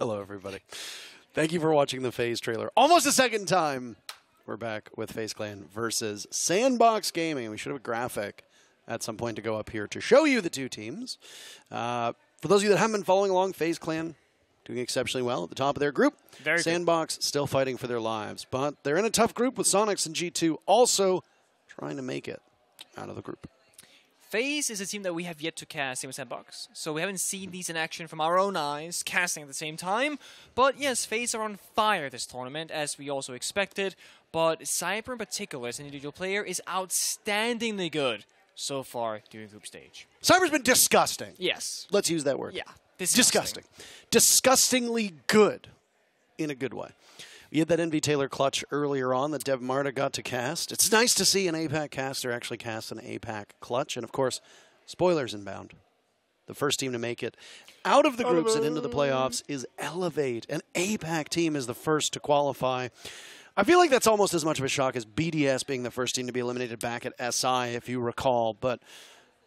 Hello, everybody. Thank you for watching the FaZe trailer. Almost a second time. We're back with FaZe Clan versus SANDBOX Gaming. We should have a graphic at some point to go up here to show you the two teams. For those of you that haven't been following along, FaZe Clan doing exceptionally well at the top of their group. Very SANDBOX still fighting for their lives, but they're in a tough group with Sonics and G2 also trying to make it out of the group. FaZe is a team that we have yet to cast in SANDBOX, so we haven't seen these in action from our own eyes, casting at the same time. But yes, FaZe are on fire this tournament, as we also expected. But Cyber in particular, as an individual player, is outstandingly good so far during group stage. Cyber's been disgusting. Yes. Let's use that word. Yeah. Disgusting. Disgustingly good in a good way. We had that Envy Taylor clutch earlier on that Dev Marta got to cast. It's nice to see an APAC caster actually cast an APAC clutch. And, of course, spoilers inbound. The first team to make it out of the groups and into the playoffs is Elevate. An APAC team is the first to qualify. I feel like that's almost as much of a shock as BDS being the first team to be eliminated back at SI, if you recall. But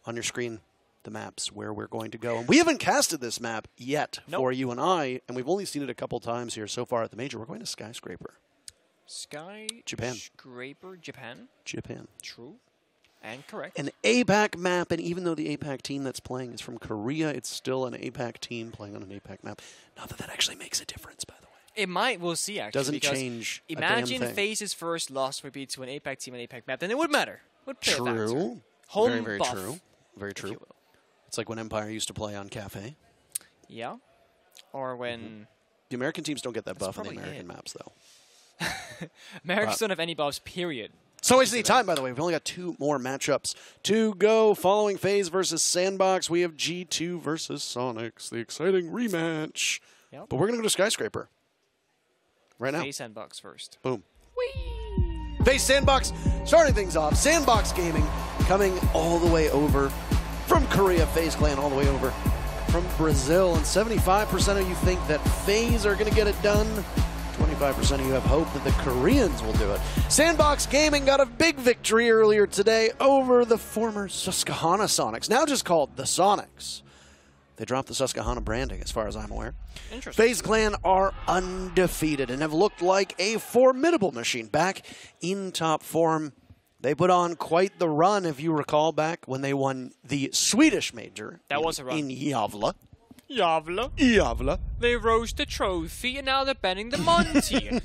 on your screen, the map's where we're going to go. And we haven't casted this map yet for you and I, and we've only seen it a couple times here so far at the major. We're going to Skyscraper. Skyscraper, Japan. True. And correct. An APAC map, and even though the APAC team that's playing is from Korea, it's still an APAC team playing on an APAC map. Not that that actually makes a difference, by the way. It might, we'll see actually. Doesn't change a damn imagine thing. FaZe's first loss would be to an APAC team on APAC map, then it would matter. Would play a factor. True. Home very, very buff, true. Very true. It's like when Empire used to play on Cafe. Yeah. Or when... The American teams don't get that buff on the American maps, though. Americans don't have any buffs, period. So wasting time, by the way. We've only got two more matchups to go. Following FaZe versus SANDBOX, we have G2 versus Sonics. The exciting rematch. Yep. But we're going to go to Skyscraper right now. FaZe SANDBOX first. Boom. Whee! FaZe SANDBOX starting things off. SANDBOX Gaming coming all the way over from Korea. FaZe Clan all the way over from Brazil. And 75% of you think that FaZe are going to get it done. 25% of you have hope that the Koreans will do it. SANDBOX Gaming got a big victory earlier today over the former Susquehanna Sonics, now just called the Sonics. They dropped the Susquehanna branding, as far as I'm aware. Interesting. FaZe Clan are undefeated and have looked like a formidable machine. Back in top form, they put on quite the run, if you recall, back when they won the Swedish major. That was a run. In Gävle. Gävle. They rose the trophy, and now they're banning the Monty.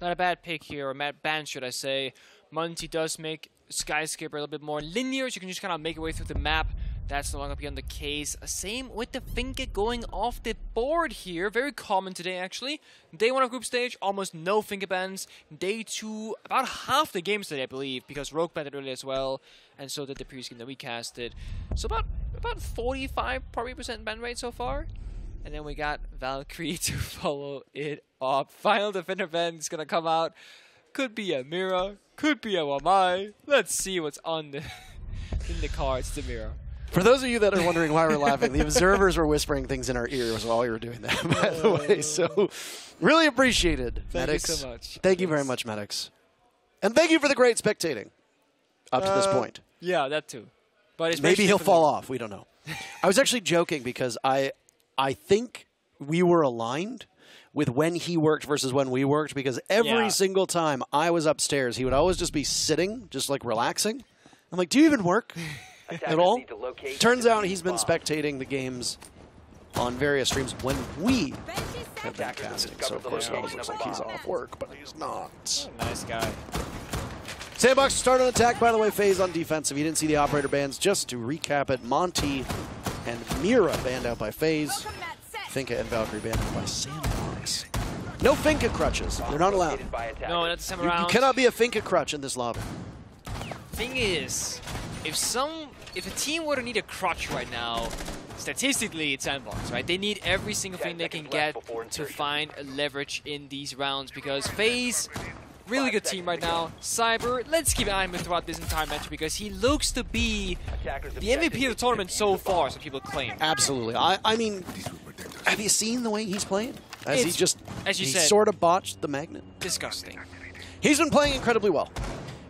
Not a bad pick here, or bad ban, should I say. Monty does make Skyscraper a little bit more linear, so you can just kind of make your way through the map. That's no longer beyond the case. Same with the Finke going off the board here. Very common today, actually. Day 1 of group stage, almost no Finke bans. Day 2, about half the games today, I believe, because Rogue banned it earlier as well, and so did the previous game that we casted. So about 45 probably % ban rate so far. And then we got Valkyrie to follow it up. Final Defender ban is going to come out. Could be a Mira, could be a Wamai. Let's see what's on the in the cards, the Mira. For those of you that are wondering why we're laughing, the observers were whispering things in our ears while we were doing that, by the way. So, really appreciated, Medics. Thank you so much. Thank you very much, Medics. And thank you for the great spectating up to this point. Yeah, that too. But maybe he'll fall off. We don't know. I was actually joking because I think we were aligned with when he worked versus when we worked, because every single time I was upstairs, he would always just be sitting, just like relaxing. I'm like, do you even work? At all? Turns out he's been spectating the games on various streams when we have been casting. So, of course, it always looks like he's off work, but he's not. Oh, nice guy. SANDBOX start on attack, by the way. FaZe on defensive. You didn't see the operator bans. Just to recap it, Monty and Mira banned out by FaZe. Finke and Valkyrie banned out by SANDBOX. No Finke crutches. They're not allowed. No, that's the same round. You cannot be a Finke crutch in this lobby. Thing is, if a team were to need a crutch right now, statistically it's SANDBOX, right? They need every single thing they can get to find a leverage in these rounds, because FaZe, really good team right now. Cyber, let's keep an eye on him throughout this entire match, because he looks to be the MVP of the tournament so far, so people claim. Absolutely. I mean, have you seen the way he's playing? He said, sort of botched the magnet. Disgusting. He's been playing incredibly well.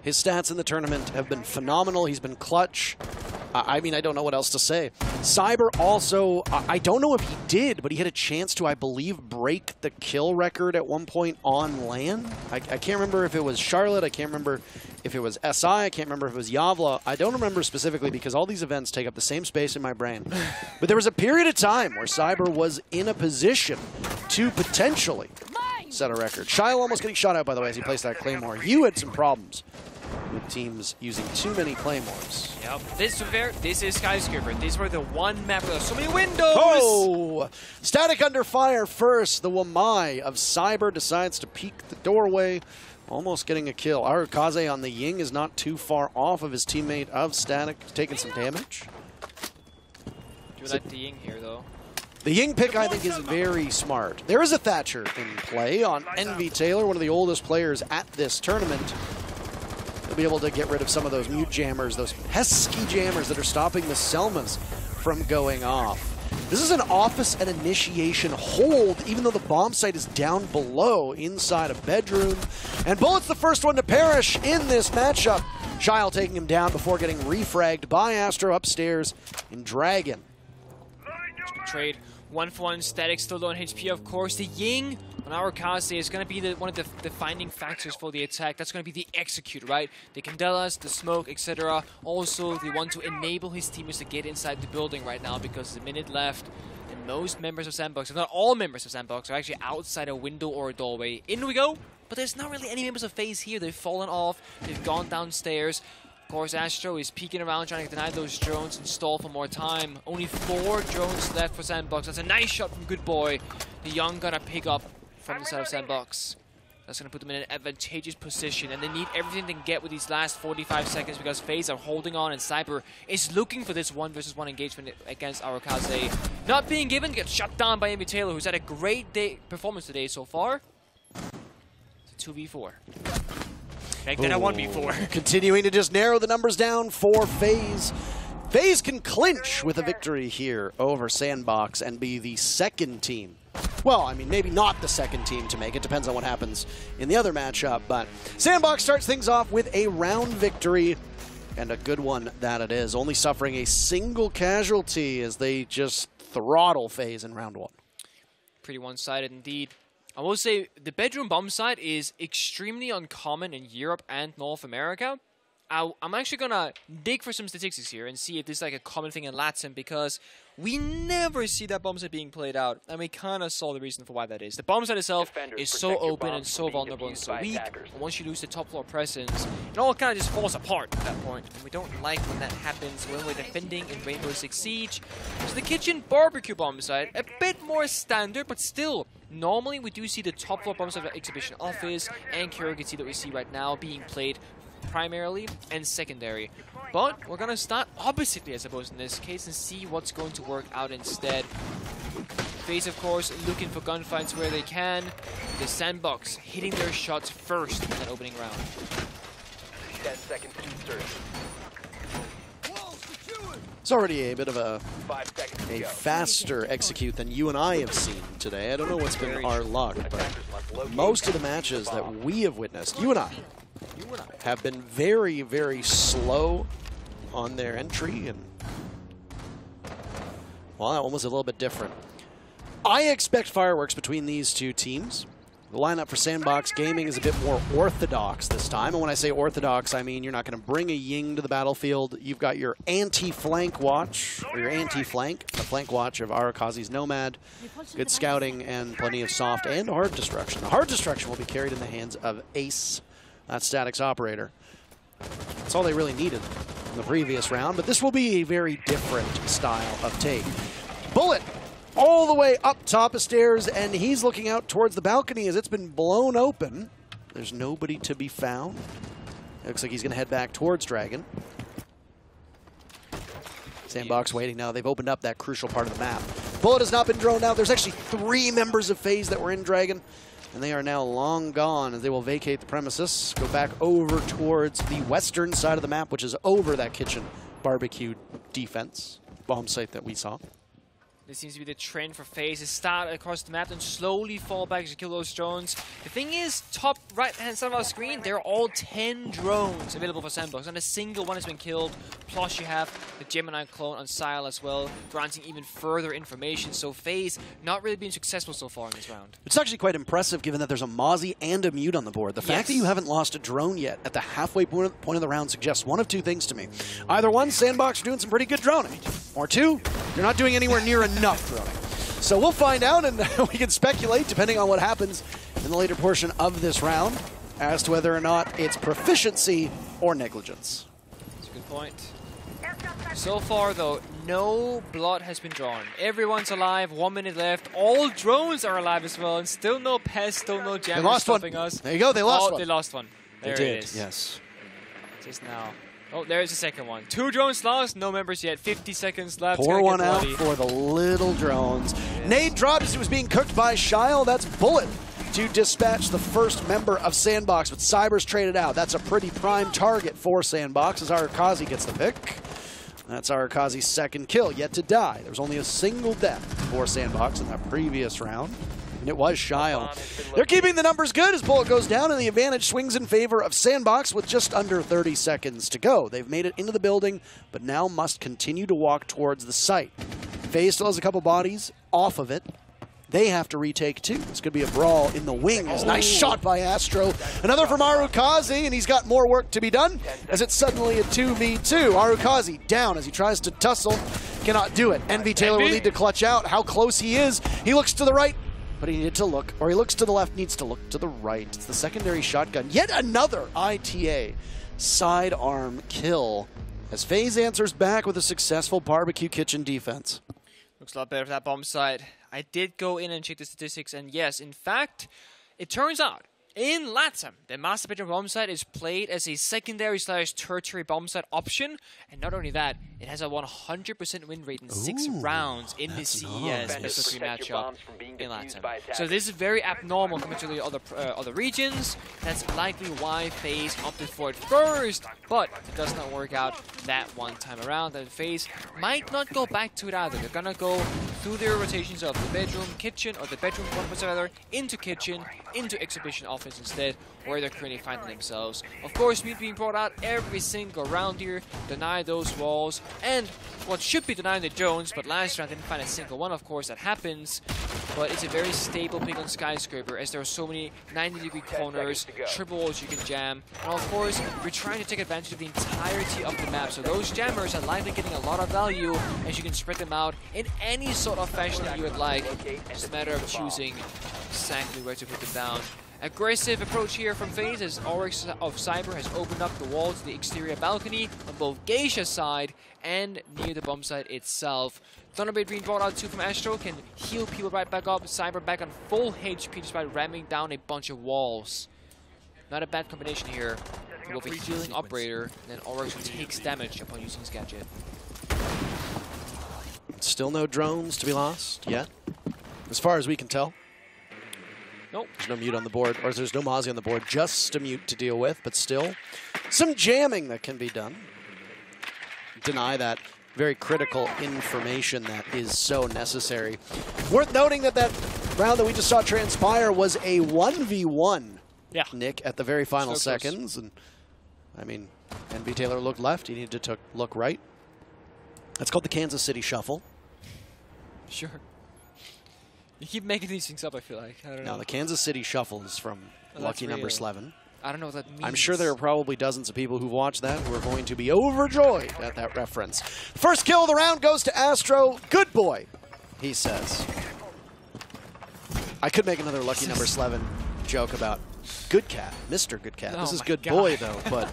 His stats in the tournament have been phenomenal. He's been clutch. I mean, I don't know what else to say. Cyber also, I don't know if he did, but he had a chance to, I believe, break the kill record at one point on LAN. I can't remember if it was Charlotte. I can't remember if it was SI. I can't remember if it was Yavla. I don't remember specifically because all these events take up the same space in my brain. But there was a period of time where Cyber was in a position to potentially set a record. Shyle almost getting shot out, by the way, as he placed that Claymore. You had some problems with teams using too many Claymores. Yep. This is Skyscraper. These were the one map where there's so many windows. Oh! Static under fire first. The Wamai of Cyber decides to peek the doorway, almost getting a kill. Arakaze on the Ying is not too far off of his teammate of Static, taking some damage. Do like the Ying here, though. The Ying pick, I think, is very smart. There is a Thatcher in play on Envy Taylor, one of the oldest players at this tournament. He'll be able to get rid of some of those mute jammers, those pesky jammers that are stopping the Selmas from going off. This is an office and initiation hold, even though the bomb site is down below inside a bedroom. And Bullet's the first one to perish in this matchup. Shyle taking him down before getting refragged by Astro upstairs in Dragon. Trade 1-for-1, Static still low on HP, of course. The Ying on Arakaze is going to be one of the defining factors for the attack. That's going to be the execute, right? The Candelas, the smoke, etc. Also, they want to enable his teammates to get inside the building right now because there's a minute left. And most members of SANDBOX, if not all members of SANDBOX, are actually outside a window or a doorway. In we go, but there's not really any members of FaZe here. They've fallen off. They've gone downstairs. Of course, Astro is peeking around trying to deny those drones and stall for more time. Only 4 drones left for SANDBOX. That's a nice shot from Good Boy. The Young gonna pick up from the side of SANDBOX. That's gonna put them in an advantageous position, and they need everything they can get with these last 45 seconds because FaZe are holding on, and Cyber is looking for this 1-versus-1 engagement against Arakaze. Not being given, gets shut down by Envy Taylor, who's had a great performance today so far. It's a 2v4. Make that a 1v4. Continuing to just narrow the numbers down for FaZe. FaZe can clinch with a victory here over SANDBOX and be the second team. Well, I mean, maybe not the second team to make it. Depends on what happens in the other matchup. But SANDBOX starts things off with a round victory, and a good one that it is. Only suffering a single casualty as they just throttle FaZe in round 1. Pretty one-sided indeed. I will say the bedroom bomb site is extremely uncommon in Europe and North America. I'm actually going to dig for some statistics here and see if this is like a common thing in Latin because we never see that bomb site being played out, and we kind of saw the reason for why that is. The bomb site itself is so open and so vulnerable and so weak, and once you lose the top floor presence, it all kind of just falls apart at that point, and we don't like when that happens when we're defending in Rainbow Six Siege. So the kitchen barbecue bomb site, a bit more standard, but still, normally we do see the top floor bomb site of Exhibition Office and Kyrgyz that we see right now being played primarily and secondary. But we're going to start oppositely, I suppose, in this case and see what's going to work out instead. FaZe, of course, looking for gunfights where they can. The SANDBOX hitting their shots first in that opening round. 10 seconds to start. It's already a bit of a faster execute than you and I have seen today. I don't know what's been our luck, but most of the matches that we have witnessed, you and I, have been very, very slow on their entry, and well, that one was a little bit different. I expect fireworks between these two teams. The lineup for SANDBOX Gaming is a bit more orthodox this time, and when I say orthodox, I mean you're not going to bring a Ying to the battlefield. You've got your anti-flank watch, or your anti-flank, the flank watch of Arakaze's Nomad. Good scouting and plenty of soft and hard destruction. The hard destruction will be carried in the hands of Ace. That's Static's operator. That's all they really needed in the previous round, but this will be a very different style of take. Bullet all the way up top of stairs, and he's looking out towards the balcony as it's been blown open. There's nobody to be found. It looks like he's going to head back towards Dragon. SANDBOX waiting now. They've opened up that crucial part of the map. Bullet has not been droned out. There's actually 3 members of FaZe that were in Dragon, and they are now long gone as they will vacate the premises, go back over towards the western side of the map, which is over that kitchen barbecue defense bomb site that we saw. This seems to be the trend for FaZe. Is start across the map and slowly fall back to kill those drones. The thing is, top right-hand side of our screen, there are all 10 drones available for SANDBOX. Not a single one has been killed. Plus, you have the Gemini clone on Sile as well, granting even further information. So FaZe not really being successful so far in this round. It's actually quite impressive given that there's a Mozzie and a Mute on the board. The fact that you haven't lost a drone yet at the halfway point of the round suggests one of two things to me. Either one, SANDBOX are doing some pretty good droning. Or two, you're not doing anywhere near enough droning. So we'll find out, and we can speculate, depending on what happens in the later portion of this round, as to whether or not it's proficiency or negligence. That's a good point. So far, though, no blood has been drawn. Everyone's alive, 1 minute left. All drones are alive as well, and still no pests, still no jammers stopping us. There you go, they lost one. They lost one. There they did, it is. Yes. Just now. Oh, there's the second one. 2 drones lost, no members yet. 50 seconds left. Pour one out for the little drones. Yes. Nade dropped as he was being cooked by Shyle. That's Bullet to dispatch the first member of SANDBOX, but Cyber's traded out. That's a pretty prime target for SANDBOX as Arakazi gets the pick. That's Arakazi's second kill, yet to die. There was only a single death for SANDBOX in that previous round. And it was Shyle. They're keeping the numbers good as Bullet goes down, and the advantage swings in favor of SANDBOX with just under 30 seconds to go. They've made it into the building, but now must continue to walk towards the site. FaZe still has a couple bodies off of it. They have to retake too. This could be a brawl in the wings. Nice shot by Astro. Another from Arukazi, and he's got more work to be done as it's suddenly a 2v2. Arukazi down as he tries to tussle. Cannot do it. NVTaylor will need to clutch out how close he is. He looks to the right, but he needed to look, or he looks to the left, needs to look to the right. It's the secondary shotgun. Yet another ITA sidearm kill as FaZe answers back with a successful barbecue kitchen defense. Looks a lot better for that bomb site. I did go in and check the statistics, and yes, in fact, it turns out in LATAM, the Master Bedroom bomb site is played as a secondary/tertiary bomb site option, and not only that, it has a 100% win rate in 6 rounds in the CES Best of 3 matchup in LATAM. So this is very abnormal compared to the other regions. That's likely why FaZe opted for it first, but it does not work out that one time around, and FaZe might not go back to it either. They're gonna go through their rotations of the bedroom, kitchen, or the bedroom one rather, into kitchen, into exhibition offense instead, where they're currently finding themselves. Of course, Mute being brought out every single round here, deny those walls, and what should be denying the drones, but last round didn't find a single one, of course, that happens. But it's a very stable pick on Skyscraper, as there are so many 90-degree corners, triple walls you can jam, and of course, we're trying to take advantage of the entirety of the map, so those jammers are likely getting a lot of value, as you can spread them out in any sort of fashion that you would like. It's a matter of choosing exactly where to put them down. Aggressive approach here from FaZe as Oryx of Cyber has opened up the wall to the exterior balcony on both Geisha's side and near the bomb site itself. Thunderblade being brought out too from Astro can heal people right back up. Cyber back on full HP just by ramming down a bunch of walls. Not a bad combination here. With a healing operator, and then Oryx takes damage upon using his gadget. Still no drones to be lost yet, as far as we can tell. Nope. There's no Mute on the board, or there's no Mozzie on the board, just a Mute to deal with, but still some jamming that can be done. Deny that very critical information that is so necessary. Worth noting that that round that we just saw transpire was a 1v1, Nick, at the very final seconds. And I mean, NVTaylor looked left, he needed to look right. That's called the Kansas City Shuffle. Sure. You keep making these things up, I feel like. I don't know. Now, the Kansas City Shuffle is from Lucky Number 11. I don't know what that means. I'm sure there are probably dozens of people who've watched that who are going to be overjoyed at that reference. First kill of the round goes to Astro. Good boy, he says. I could make another Lucky Number 11 joke about Good Cat, Mr. Good Cat. This is Good Boy, though, but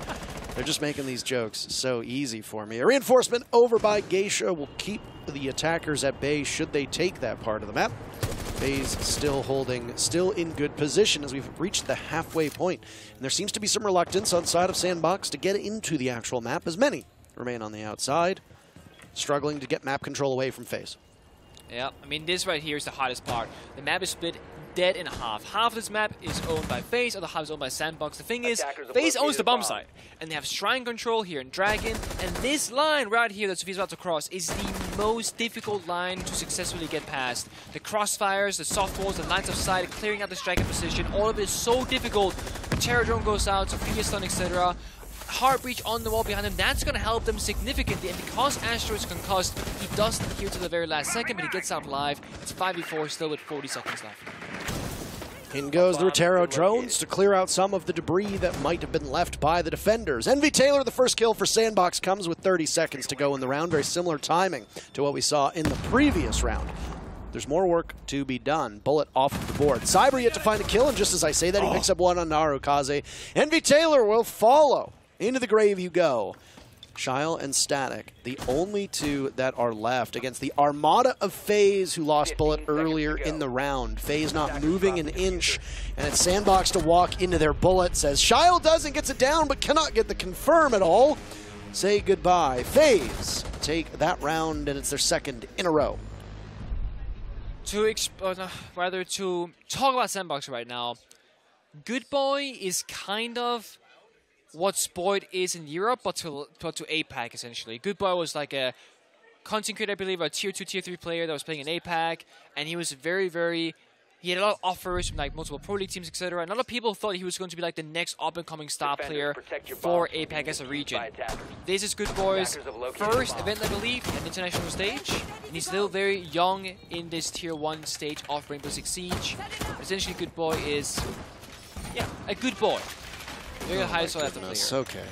they're just making these jokes so easy for me. A reinforcement over by Geisha will keep the attackers at bay should they take that part of the map. FaZe still in good position as we've reached the halfway point. And there seems to be some reluctance on side of SANDBOX to get into the actual map, as many remain on the outside, struggling to get map control away from FaZe. Yeah, I mean, this right here is the hottest part. The map is split dead in half. Half of this map is owned by FaZe, other half is owned by SANDBOX. The thing is, FaZe owns the bomb site, and they have shrine control here in Dragon, and this line right here that Sophie's about to cross is the most difficult line to successfully get past. The crossfires, the softballs, the lines of sight, clearing out the striker position, all of it is so difficult. Terror drone goes out, Sophia stun, etc. Hard breach on the wall behind him, that's going to help them significantly, and because Astro is concussed, he doesn't adhere to the very last second, but he gets out alive. It's 5v4 still with 40 seconds left. In goes the Rotero drones to clear out some of the debris that might have been left by the defenders. Envy Taylor, the first kill for SANDBOX, comes with 30 seconds to go in the round. Very similar timing to what we saw in the previous round. There's more work to be done. Bullet off the board. Cyber yet to find a kill, and just as I say that, he picks up one on Narukaze. Envy Taylor will follow. Into the grave you go. Shyle and Static, the only two that are left against the armada of FaZe, who lost Bullet earlier in the round. FaZe not moving an inch, and it's SANDBOX to walk into their Bullets as Shyle does and gets it down, but cannot get the confirm at all. Say goodbye. FaZe take that round, and it's their second in a row. To talk about SANDBOX right now, Good Boy is kind of what Spoiled is in Europe, but to APAC, essentially. Good Boy was like a content creator, I believe, a tier 2, tier 3 player that was playing in APAC, and he was he had a lot of offers from like multiple Pro League teams, etc. And a lot of people thought he was going to be like the next up-and-coming star player for APAC as a region. This is Good Boy's first event, I believe, an international stage, and he's still very young in this tier 1 stage of Rainbow Six Siege. Essentially, Good Boy is, yeah, a good boy. Very high soul after player. Okay.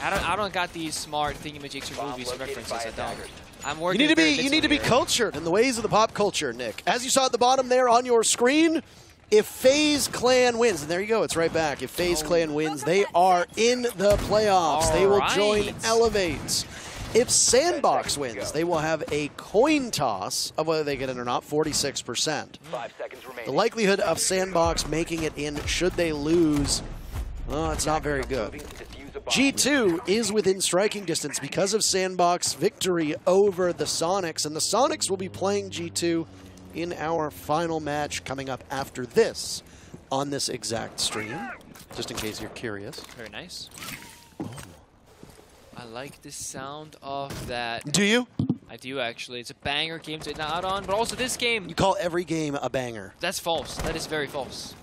I don't got these smart thingamajigs or movies and references. I don't. I'm working. You need to be cultured in the ways of the pop culture, Nick. As you saw at the bottom there on your screen, if FaZe Clan wins, and there you go, it's right back. If FaZe Clan wins, they are in the playoffs. They will join Elevate. If SANDBOX wins, they will have a coin toss of whether they get in or not, 46%. 5 seconds remaining. The likelihood of SANDBOX making it in should they lose, well, it's not very good. G2 is within striking distance because of SANDBOX victory over the Sonics, and the Sonics will be playing G2 in our final match coming up after this on this exact stream, just in case you're curious. Very nice. I like the sound of that. Do you? I do, actually. It's a banger game to not on, but also this game. You call every game a banger. That's false. That is very false.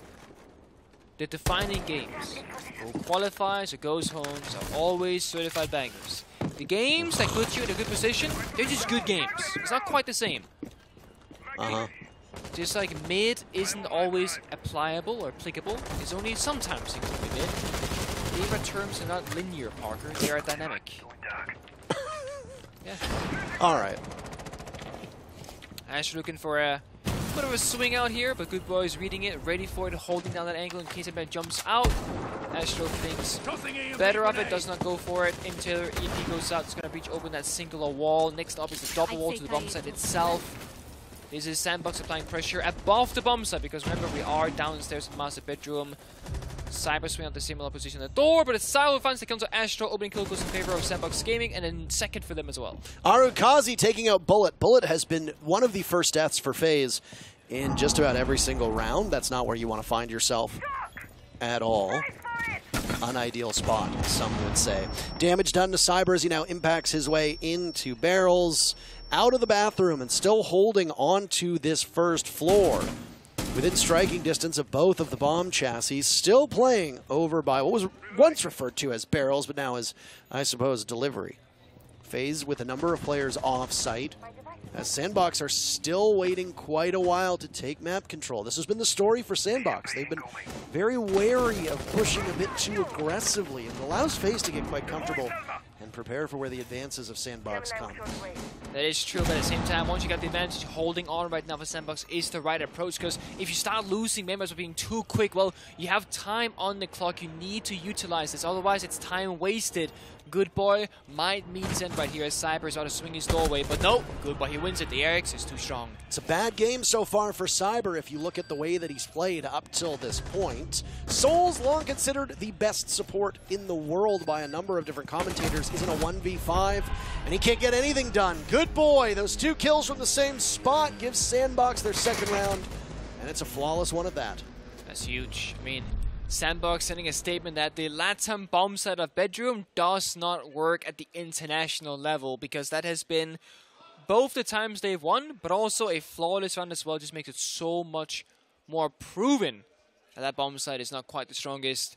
The defining games, who qualifies or goes homes, are always certified bangers. The games that put you in a good position, they're just good games. It's not quite the same. Just like mid isn't always applicable or applicable. It's only sometimes things will be mid. Gamer terms are not linear, Parker. They are dynamic. Yeah. All right. Ash looking for a bit of a swing out here, but Good Boy is reading it, ready for it, holding down that angle in case it jumps out. Astro thinks better of it, does not go for it. M Taylor, EP goes out, it's going to breach open that singular wall. Next up is the double wall to the bomb site itself. This is SANDBOX applying pressure above the bomb site, because remember, we are downstairs in the master bedroom. Cyber swing out the similar position at the door, but it's Silo who finds the kill to Astro. Opening kill goes in favor of SANDBOX Gaming, and then second for them as well. Arukaze taking out Bullet. Bullet has been one of the first deaths for FaZe in just about every single round. That's not where you want to find yourself at all. Unideal spot, some would say. Damage done to Cyber as he now impacts his way into barrels, out of the bathroom, and still holding on to this first floor. Within striking distance of both of the bomb chassis, still playing over by what was once referred to as barrels, but now as, I suppose, delivery. FaZe with a number of players off-site, as SANDBOX are still waiting quite a while to take map control. This has been the story for SANDBOX. They've been very wary of pushing a bit too aggressively, and it allows FaZe to get quite comfortable and prepare for where the advances of SANDBOX come. That is true, but at the same time, once you got the advantage, holding on right now for SANDBOX is the right approach, because if you start losing members or being too quick, well, you have time on the clock. You need to utilize this, otherwise it's time wasted. Good Boy might meet Zen right here as Cyber is out to swing his doorway, but no, Good Boy, he wins it. The RX is too strong. It's a bad game so far for Cyber if you look at the way that he's played up till this point. Soul's long considered the best support in the world by a number of different commentators. He's in a 1v5, and he can't get anything done. Good Boy, those 2 kills from the same spot gives SANDBOX their second round, and it's a flawless one at that. That's huge. I mean, SANDBOX sending a statement that the LATAM bomb site of bedroom does not work at the international level, because that has been both the times they've won, but also a flawless round as well just makes it so much more proven that bomb site is not quite the strongest.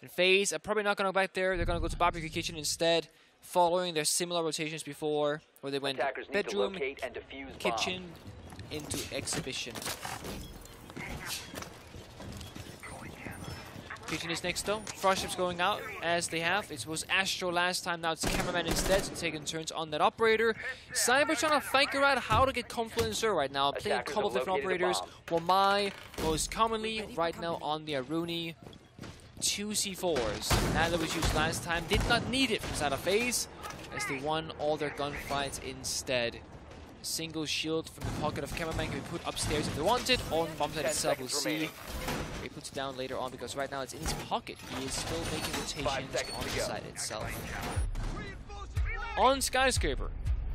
And FaZe are probably not going to go back there. They're going to go to Barbecue Kitchen instead, following their similar rotations before, where they went bedroom, kitchen, into exhibition. Kitchen is next though. Frostship's going out as they have. It was Astro last time, now it's Cameraman instead, so taking turns on that operator. Cyber trying to figure out how to get comfortable in Zero right now, playing a couple of different operators. Wamai most commonly right now on the Aruni. 2 C4s. That was used last time. Did not need it from side of FaZe, as they won all their gunfights instead. A single shield from the pocket of Cameraman can be put upstairs if they want it. On bomb site itself, we'll see. He puts it down later on because right now it's in his pocket. He is still making rotations on the side itself. On Skyscraper,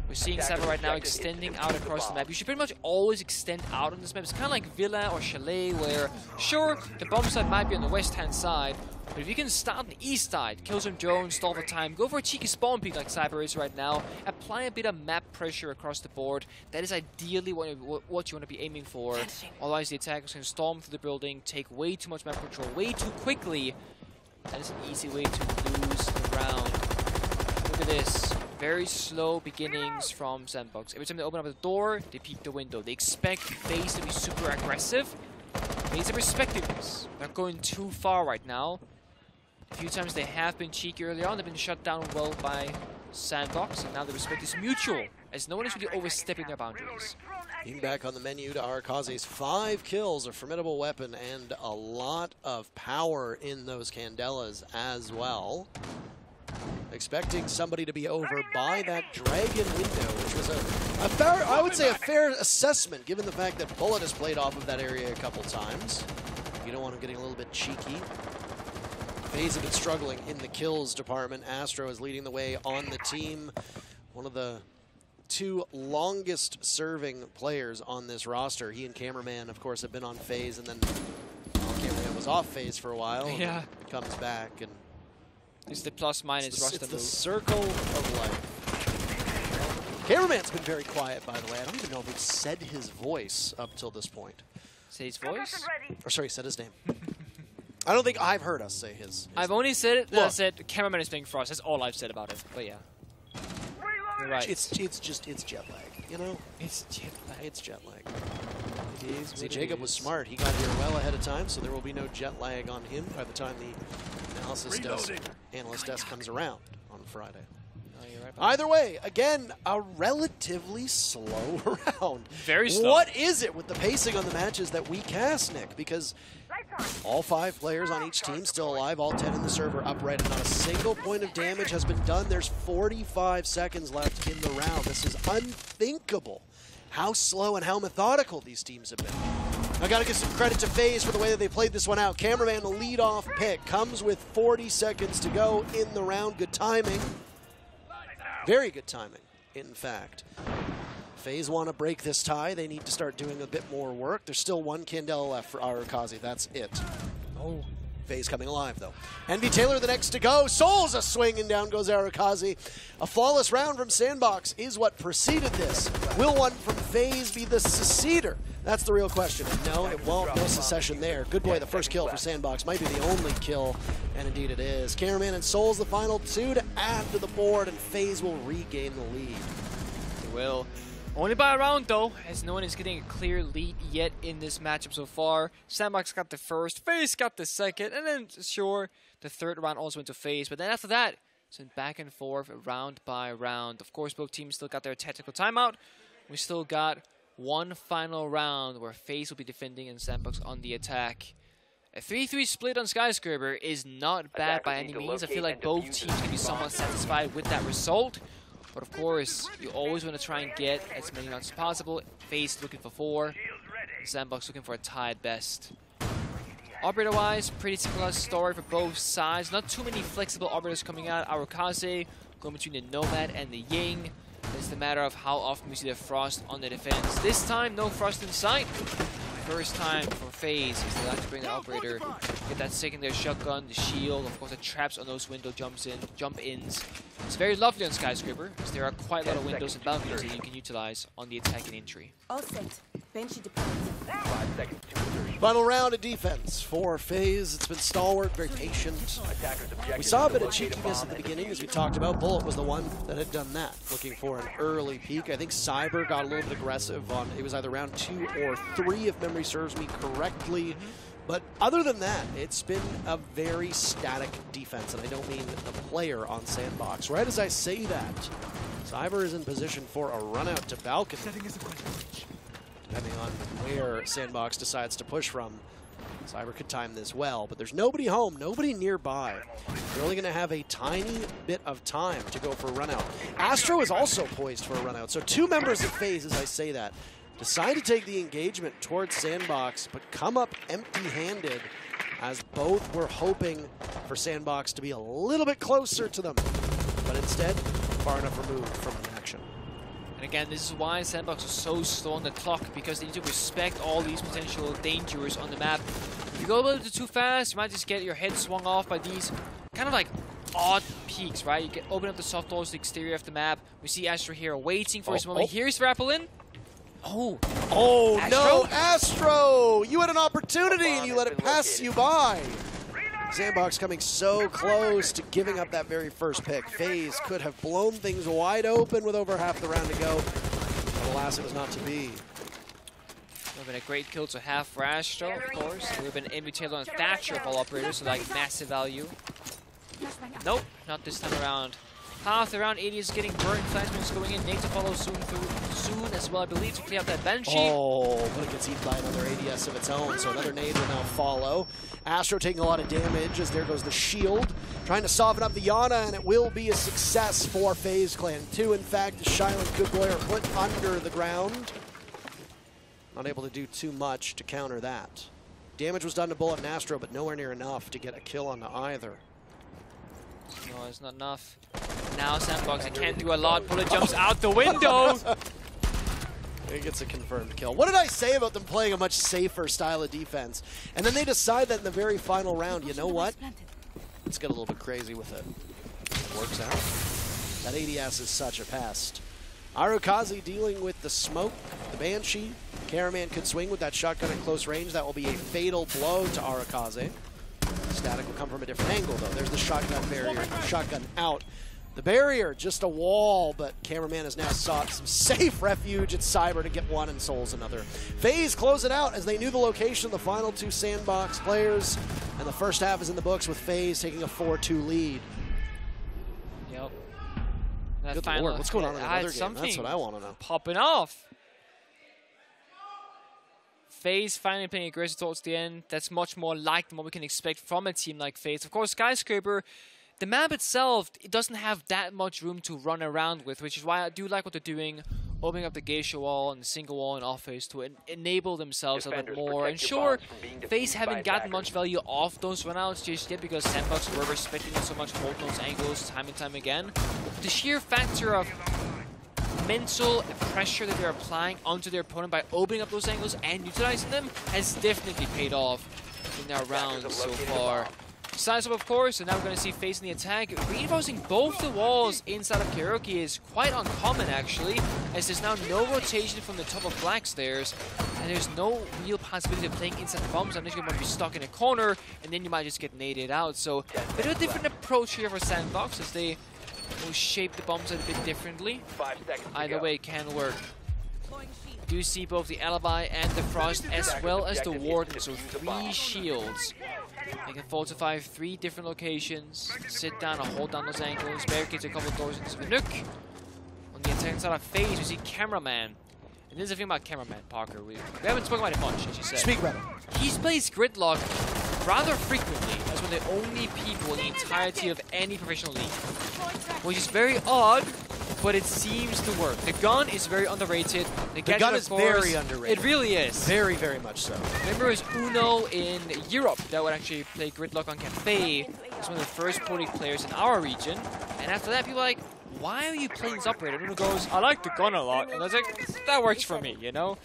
we're seeing Cyber right now extending out across the map. You should pretty much always extend out on this map. It's kind of like Villa or Chalet, where, sure, the bomb site might be on the west-hand side, but if you can start on the east side, kill some drones, stall for time, go for a cheeky spawn peek like Cyber is right now, apply a bit of map pressure across the board. That is ideally what you want to be aiming for. Otherwise, the attackers can storm through the building, take way too much map control way too quickly. That is an easy way to lose the round. Look at this. Very slow beginnings from SANDBOX. Every time they open up the door, they peek the window. They expect FaZe to be super aggressive. FaZe are respecting this. They're going too far right now. A few times they have been cheeky early on. They've been shut down well by SANDBOX, and now the respect is mutual, as no one is really overstepping their boundaries. Being back on the menu to Arakaze's 5 kills, a formidable weapon, and a lot of power in those Candelas as well. Expecting somebody to be over by that dragon window, which was a fair, I would say a fair assessment, given the fact that Bullet has played off of that area a couple times. You don't want him getting a little bit cheeky. FaZe have been struggling in the kills department. Astro is leading the way on the team. One of the 2 longest serving players on this roster. He and Cameraman, of course, have been on FaZe, and then Cameraman was off FaZe for a while. Yeah. Comes back, and it's the plus-minus roster it's move. the circle of life. Cameraman's been very quiet, by the way. I don't even know if he's said his voice up till this point. Say his voice? Or sorry, said his name. I don't think I've heard us say his I've only said it that I said Cameraman is playing Frost. That's all I've said about it. But yeah. You're right. It's jet lag, you know? It's jet lag. It's jet lag. It is See, Jacob was smart. He got here well ahead of time, so there will be no jet lag on him by the time the analyst desk comes around on Friday. Oh, you're right. Either way, again, a relatively slow round. Very slow. What is it with the pacing on the matches that we cast, Nick? Because all 5 players on each team still alive, all 10 in the server upright, and not a single point of damage has been done. There's 45 seconds left in the round. This is unthinkable how slow and how methodical these teams have been. I got to give some credit to FaZe for the way that they played this one out. Cameraman, the lead-off pick, comes with 40 seconds to go in the round. Good timing. Very good timing, in fact. FaZe want to break this tie. They need to start doing a bit more work. There's still 1 Candela left for Arakaze. That's it. Oh. FaZe coming alive, though. Envy Taylor the next to go. Souls a swing, and down goes Arakaze. A flawless round from SANDBOX is what preceded this. Will one from FaZe be the seceder? That's the real question. No, it won't. No secession there. Good boy, the first kill for SANDBOX. Might be the only kill, and indeed it is. Cameraman and Souls the final 2 to add to the board, and FaZe will regain the lead. They will. Only by a round, though, as no one is getting a clear lead yet in this matchup so far. SANDBOX got the first, FaZe got the second, and then, sure, the third round also went to FaZe. But then after that, it's been back and forth, round by round. Of course, both teams still got their tactical timeout. We still got 1 final round where FaZe will be defending and SANDBOX on the attack. A 3-3 split on Skyscraper is not bad by any means. I feel like both teams can be somewhat satisfied with that result. But of course, you always want to try and get as many rounds as possible. FaZe looking for 4, SANDBOX looking for a tie at best. Operator-wise, pretty similar story for both sides. Not too many flexible operators coming out. Arakaze going between the Nomad and the Ying. It's the matter of how often we see the Frost on the defense. This time, no Frost in sight. first time for FaZe is they like to bring the operator, get that secondary shotgun, the shield, of course the traps on those window jump-ins. It's very lovely on Skyscraper, as there are quite a lot of windows and balconies that you can utilize on the attack and entry. All set. Benchy deployed. 5 seconds to insertion. Final round of defense for FaZe. It's been stalwart, very patient. Attackers objective We saw a bit of is to locate cheekiness at bomb the and beginning, as we defuse talked about. Bullet was the one that had done that, looking for an early peak. I think Cyber got a little bit aggressive on, it was either round 2 or 3, if memory serves me correctly. But other than that, it's been a very static defense, and I don't mean the player on SANDBOX. Right as I say that, Cyber is in position for a run out to balcony. Depending on where SANDBOX decides to push from, Cyber could time this well, but there's nobody home, nobody nearby. They're only going to have a tiny bit of time to go for a run out. Astro is also poised for a run out, so 2 members of FaZe, as I say that, decide to take the engagement towards SANDBOX, but come up empty-handed, as both were hoping for SANDBOX to be a little bit closer to them, but instead, far enough removed from the action. And again, this is why SANDBOX is so slow on the clock, because they need to respect all these potential dangers on the map. If you go a little bit too fast, you might just get your head swung off by these kind of like odd peaks, right? You can open up the soft doors, the exterior of the map. We see Astro here waiting for his moment. Here's Rappelin. Oh, Astro? No, Astro! You had an opportunity and you let it pass you by. SANDBOX coming so close to giving up that very first pick. FaZe could have blown things wide open with over half the round to go. But alas, it was not to be. Would have been a great kill to have for Astro, of course. It would have been Untitled and Thatcher of all operators, so like massive value. Nope, not this time around. Half the round, 80 is getting burnt. Flashbangs going in. Nate to follow soon as well, I believe, to clear out that Banshee. Oh, but it gets eaten by another ADS of its own, so another nade will now follow. Astro taking a lot of damage as there goes the shield. Trying to soften up the Yana, and it will be a success for FaZe Clan. 2, in fact, Shiloh Good Boy are put under the ground. Not able to do too much to counter that. Damage was done to Bullet and Astro, but nowhere near enough to get a kill onto either. No, it's not enough. Now SANDBOX, it can't do a lot. Bullet jumps out the window. It gets a confirmed kill. What did I say about them playing a much safer style of defense? And then they decide that in the very final round, you know what? Let's get a little bit crazy with it. Works out. That ADS is such a pest. Arukaze dealing with the smoke, the Banshee. Caraman could swing with that shotgun at close range. That will be a fatal blow to Arukaze. Static will come from a different angle, though. There's the shotgun barrier, shotgun out. The barrier, just a wall, but Cameraman has now sought some safe refuge at Cyber to get one and Souls another. FaZe close it out as they knew the location of the final 2 SANDBOX players, and the first half is in the books with FaZe taking a 4-2 lead. Yep. Good Lord, what's going on in another game? That's what I want to know. Popping off. FaZe finally playing aggressive towards the end. That's much more like what we can expect from a team like FaZe. Of course, Skyscraper, the map itself, it doesn't have that much room to run around with, which is why I do like what they're doing, opening up the geisha wall and the single wall in office to enable themselves a bit more. And sure, FaZe haven't gotten much value off those runouts just yet because SANDBOX were respecting it so much, holding those angles time and time again. But the sheer factor of mental pressure that they're applying onto their opponent by opening up those angles and utilizing them has definitely paid off in their rounds so far. Size up, of course, and now we're going to see FaZe in the attack. Reinforcing both the walls inside of Karaoke is quite uncommon, actually, as there's now no rotation from the top of Black Stairs, and there's no real possibility of playing inside the bombs unless you might be stuck in a corner, and then you might just get naded out. So a bit of a different approach here for SANDBOX as they will shape the bombs a bit differently. 5 seconds to Either go. way, it can work. Do see both the Alibi and the Frost as well as the Warden, so 3 shields. They can fortify 3 different locations, sit down or hold down those angles, barricades a couple of doors into the nook. On the attack side of FaZe, we see Cameraman. And this is the thing about Cameraman, Parker. We haven't spoken about it much, as you said. Speak about it. He plays Gridlock rather frequently as one of the only people in the entirety of any professional league. Which is very odd, but it seems to work. The gun is very underrated. The gun is very underrated. It really is. Very, very much so. Remember, it was Uno in Europe that would actually play Gridlock on Cafe. He's one of the first Pro League players in our region. And after that, people are like, why are you playing this operator? And Uno goes, I like the gun a lot. And I was like, that works for me, you know?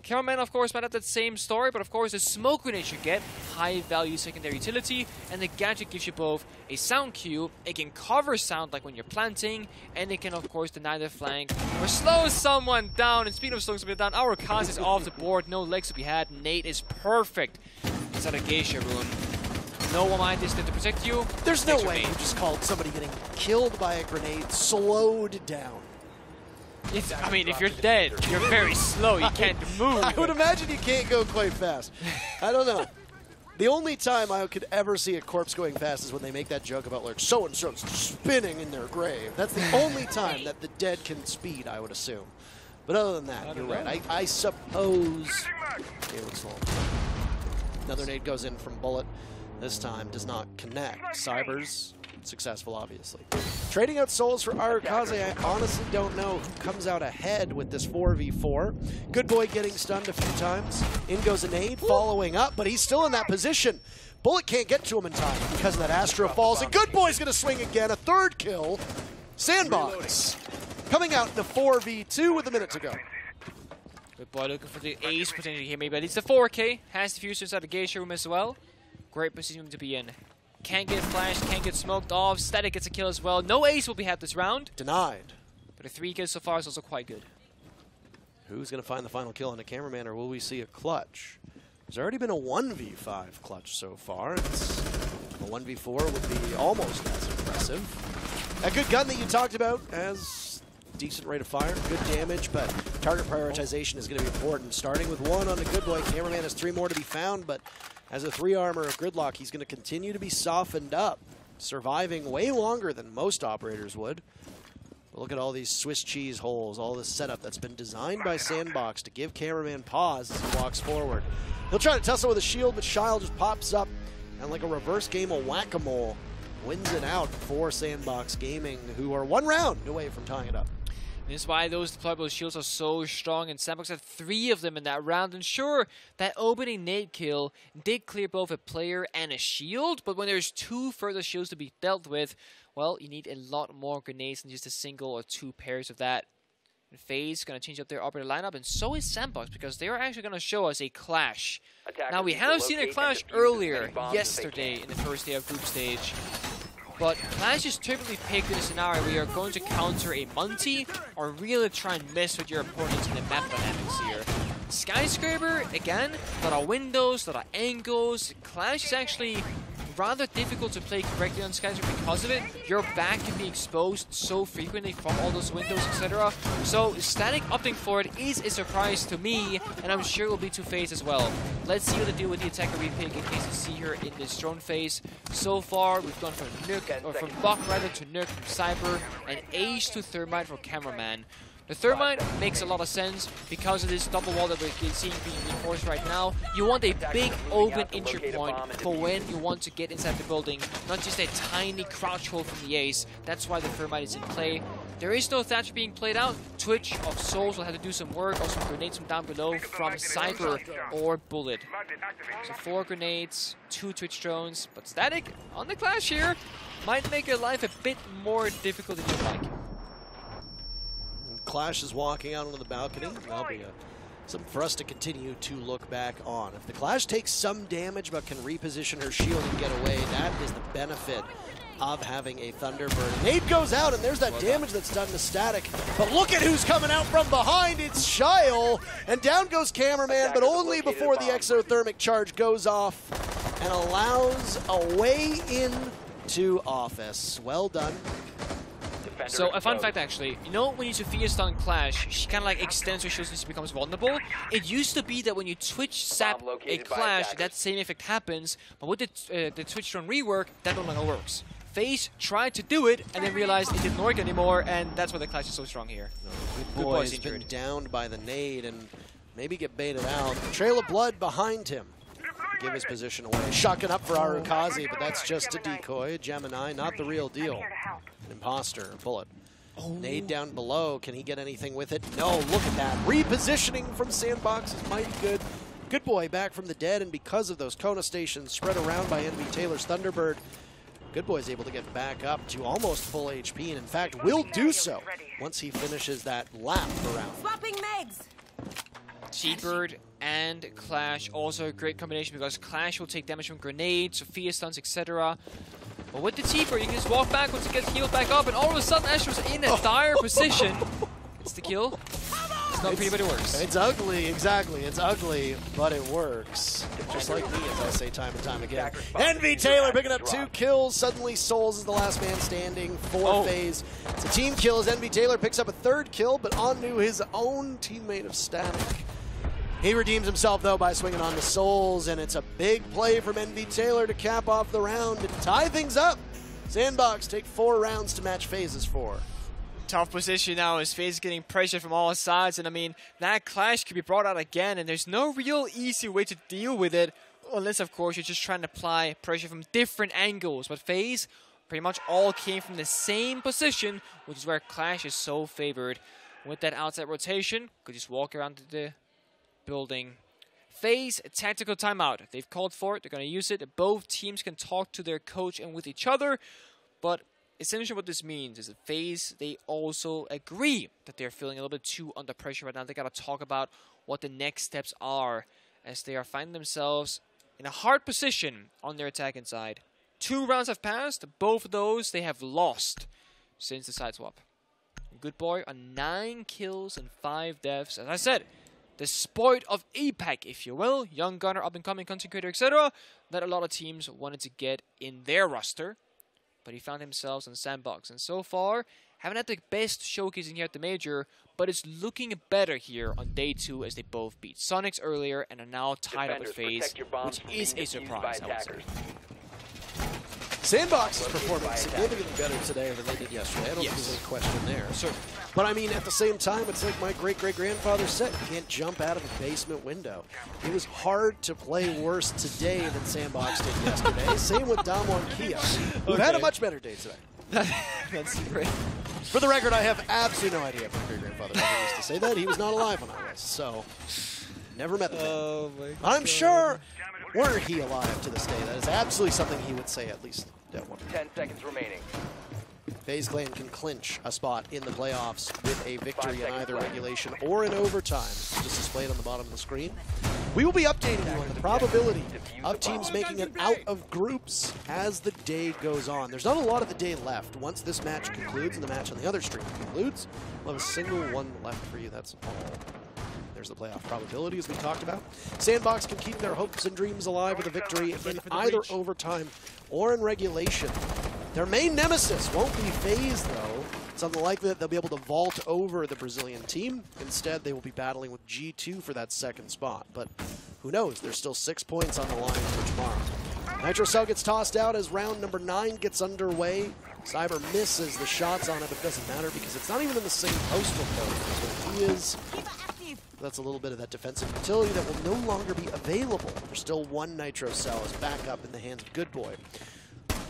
Cameraman, of course, might have that same story, but of course the smoke grenade you get, high value secondary utility, and the gadget gives you both a sound cue, it can cover sound like when you're planting, and it can of course deny the flank or slow someone down. And speaking of slowing someone down, our cause is off the board, no legs to be had. Nate is perfect inside a geisha room. No one mind this to protect you. There's no way you just called somebody getting killed by a grenade slowed down. I mean, if you're dead, you're very slow. You can't move. I would imagine you can't go quite fast. I don't know. The only time I could ever see a corpse going fast is when they make that joke about, like, so-and-so's spinning in their grave. That's the only time that the dead can speed, I would assume. But other than that, you're right. I suppose it would slow. Another nade goes in from Bullet. This time does not connect. Cybers, successful, obviously. Trading out souls for Arukaze, I honestly don't know who comes out ahead with this 4v4. Good Boy getting stunned a few times. In goes a nade, following up, but he's still in that position. Bullet can't get to him in time because of that Astro falls, and Good Boy's going to swing again. A third kill. SANDBOX coming out in the 4v2 with a minute to go. Good Boy looking for the ace potentially here, maybe at least the 4K. Has the fuse inside the geisha room as well. Great position to be in. Can't get flashed, can't get smoked off. Static gets a kill as well. No ace will be had this round. Denied. But a 3 kills so far is also quite good. Who's going to find the final kill on the cameraman, or will we see a clutch? There's already been a 1v5 clutch so far. It's a 1v4 would be almost as impressive. A good gun that you talked about has decent rate of fire, good damage, but target prioritization is going to be important. Starting with 1 on the Good Boy. Cameraman has 3 more to be found, but as a 3 armor of Gridlock, he's going to continue to be softened up, surviving way longer than most operators would. But look at all these Swiss cheese holes, all this setup that's been designed by SANDBOX to give Cameraman pause as he walks forward. He'll try to tussle with a shield, but Shile just pops up, and like a reverse game of whack-a-mole, wins it out for SANDBOX Gaming, who are 1 round away from tying it up. This is why those deployable shields are so strong, and SANDBOX had 3 of them in that round. And sure, that opening nade kill did clear both a player and a shield, but when there's 2 further shields to be dealt with, well, you need a lot more grenades than just a single or 2 pairs of that. And FaZe going to change up their operator lineup, and so is SANDBOX, because they are actually going to show us a clash. Now, we have seen a clash earlier, yesterday, in the first day of group stage. But Clash is typically picked in a scenario where you're going to counter a Monty or really try and mess with your opponents in the map dynamics here. Skyscraper, again, a lot of windows, a lot of angles. Clash is actually rather difficult to play correctly on Skyscraper because of it. Your back can be exposed so frequently from all those windows, etc. So Static opting for it is a surprise to me, and I'm sure it will be to FaZe as well. Let's see what they do with the attacker repick in case you see her in this drone phase. So far, we've gone from Nuke, or from Buck rather to Nuke from Cyber, and Ace to Thermite for Cameraman. The Thermite makes a lot of sense because of this double wall that we're seeing being reinforced right now. You want a big open entry point for when you want to get inside the building, not just a tiny crouch hole from the Ace. That's why the Thermite is in play. There is no Thatcher being played out. Twitch of Souls will have to do some work. Also grenades from down below from Cyber or Bullet. So 4 grenades, 2 Twitch drones, but Static on the Clash here might make your life a bit more difficult than you'd like. Clash is walking out onto the balcony. That'll be something for us to continue to look back on. If the Clash takes some damage but can reposition her shield and get away, that is the benefit of having a Thunderbird. Nade goes out, and there's that damage that's done to Static. But look at who's coming out from behind. It's Shile. And down goes Cameraman, but only before the exothermic charge goes off and allows a way in to Office. Well done. So, a fun fact actually, you know when you Sophia stun Clash, she kind of like extends her shield and she becomes vulnerable? It used to be that when you Twitch sap a Clash, that same effect happens, but with the Twitch drone rework, that no longer works. FaZe tried to do it and then realized it didn't work anymore, and that's why the Clash is so strong here. Good Boy has been downed by the nade and maybe get baited out. Trail of blood behind him. Give his position away. Shotgun up for Arukaze, but that's just a decoy. Gemini, not the real deal. An imposter, a Bullet. Nade down below. Can he get anything with it? No, look at that. Repositioning from SANDBOX is mighty good. Good Boy back from the dead, and because of those Kona stations spread around by NV Taylor's Thunderbird, Good Boy is able to get back up to almost full HP, and in fact will do so once he finishes that lap around. Swapping Megs! T-Bird and Clash, also a great combination because Clash will take damage from grenades, Sophia stuns, etc. But with the T-Bird, you can just walk backwards and get healed back up, and all of a sudden Astro's in a dire position. It's the kill. It's not pretty, but it works. It's ugly, exactly. It's ugly, but it works. Just like me, as I say time and time again. Envy Taylor picking up 2 kills. Suddenly Souls is the last man standing for FaZe. It's a team kill as Envy Taylor picks up a 3rd kill, but onto his own teammate of Static. He redeems himself, though, by swinging on the Souls, and it's a big play from Envy Taylor to cap off the round and tie things up. SANDBOX take 4 rounds to match FaZe's 4. Tough position now as FaZe is getting pressure from all sides, and I mean, that Clash could be brought out again, and there's no real easy way to deal with it, unless, of course, you're just trying to apply pressure from different angles. But FaZe pretty much all came from the same position, which is where Clash is so favored. With that outside rotation, could just walk around the building. FaZe, a tactical timeout. They've called for it. They're going to use it. Both teams can talk to their coach and with each other. But essentially what this means is that FaZe, they also agree that they're feeling a little bit too under pressure right now. They got to talk about what the next steps are as they are finding themselves in a hard position on their attacking side. 2 rounds have passed. Both of those they have lost since the side swap. Good boy on 9 kills and 5 deaths. As I said, the sport of APAC, if you will. Young gunner, up-and-coming content creator, etc. that a lot of teams wanted to get in their roster. But he found himself on SANDBOX. And so far, haven't had the best showcasing here at the Major, but it's looking better here on day 2 as they both beat Sonics earlier and are now tied up with FaZe, which is a surprise, I would say. SANDBOX is performing significantly better today than they did yesterday. I don't think there's any question there. Sure. But I mean, at the same time, it's like my great-great-grandfather said, you can't jump out of a basement window. It was hard to play worse today than SANDBOX did yesterday. Same with Damwon Kia, who had a much better day today. That's great. For the record, I have absolutely no idea if my great-grandfather ever used to say that. He was not alive when I was, so never met the man. Oh my God. I'm sure, were he alive to this day, that is absolutely something he would say at least at one. 10 seconds remaining. FaZe Clan can clinch a spot in the playoffs with a victory in either regulation or in overtime. It's just displayed on the bottom of the screen. We will be updating you on the probability of teams making it out of groups as the day goes on. There's not a lot of the day left. Once this match concludes and the match on the other stream concludes, we'll have a single one left for you. That's all. There's the playoff probability, as we talked about. SANDBOX can keep their hopes and dreams alive with a victory in either overtime or in regulation. Their main nemesis won't be FaZe, though. It's unlikely that they'll be able to vault over the Brazilian team. Instead, they will be battling with G2 for that 2nd spot. But who knows? There's still 6 points on the line for tomorrow. Nitro Cell gets tossed out as round number 9 gets underway. Cyber misses the shots on it, but it doesn't matter because it's not even in the same postal code. So he is. That's a little bit of that defensive utility that will no longer be available. There's still 1 Nitro Cell as backup in the hands of Good Boy.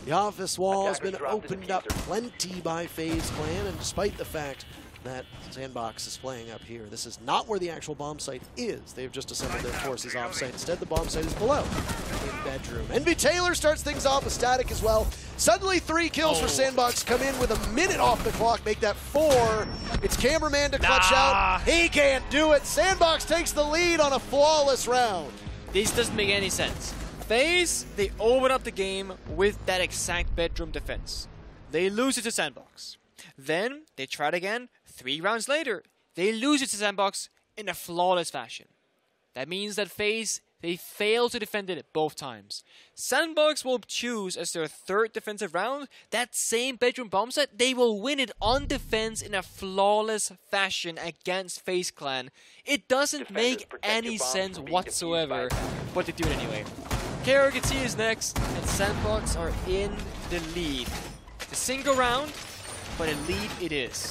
The office wall has been opened up plenty by FaZe Clan, and despite the fact that SANDBOX is playing up here, this is not where the actual bomb site is. They've just assembled their forces off-site. Instead, the bomb site is below, in bedroom. Envy Taylor starts things off with Static as well. Suddenly 3 kills for SANDBOX come in with a minute off the clock, make that 4. It's Cameraman to clutch out. He can't do it. SANDBOX takes the lead on a flawless round. This doesn't make any sense. FaZe, they open up the game with that exact bedroom defense. They lose it to SANDBOX. Then they try it again. 3 rounds later, they lose it to SANDBOX in a flawless fashion. That means that FaZe, they fail to defend it both times. SANDBOX will choose as their 3rd defensive round that same bedroom bomb set. They will win it on defense in a flawless fashion against FaZe Clan. It doesn't make any sense whatsoever, but they do it anyway. KRGT is next, and SANDBOX are in the lead. It's a single round, but a lead it is.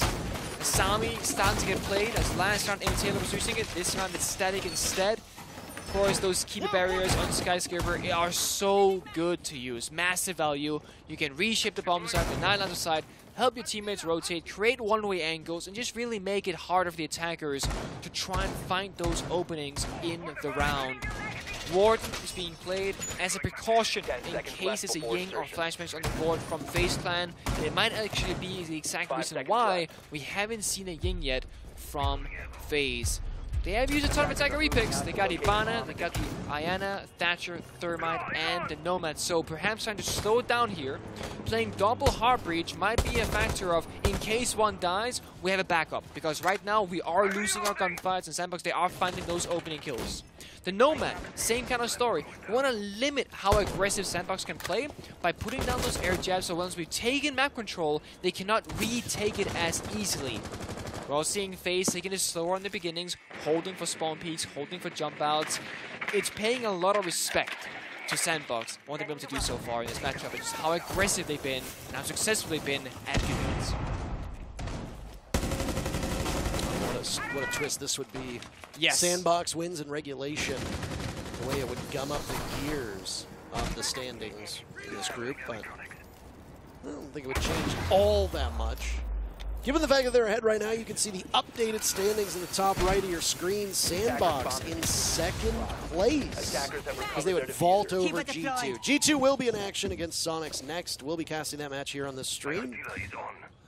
Asami starting to get played, as last round Envy Taylor was using it. This round it's Static instead. Of course, those keeper barriers on Skyscraper are so good to use. Massive value. You can reshape the bomb side, the 9 line of sight, help your teammates rotate, create one-way angles, and just really make it harder for the attackers to try and find those openings in the round. Warden is being played as a precaution in case it's a Ying or Flashbang on the board from FaZe Clan. And it might actually be the exact reason why we haven't seen a Ying yet from FaZe. They have used a ton of attacker repicks. They got Ivana, they got the Ayana, Thatcher, Thermite, and the Nomad. So perhaps trying to slow it down here. Playing double Heartbreach might be a factor of, in case one dies, we have a backup. Because right now we are losing our gunfights, and SANDBOX, they are finding those opening kills. The Nomad, same kind of story. We want to limit how aggressive SANDBOX can play by putting down those air jabs, so once we've taken map control, they cannot retake it as easily. We're all seeing FaZe taking it slower on the beginnings, holding for spawn peaks, holding for jump outs. It's paying a lot of respect to SANDBOX, what they've been able to do so far in this matchup, and just how aggressive they've been, and how successful they've been at defense. What a twist this would be. Yes. SANDBOX wins in regulation. The way it would gum up the gears of the standings in this group, but I don't think it would change all that much. Given the fact that they're ahead right now, you can see the updated standings in the top right of your screen. SANDBOX in second place as they would vault over G2. G2 will be in action against Sonics next. We'll be casting that match here on this stream.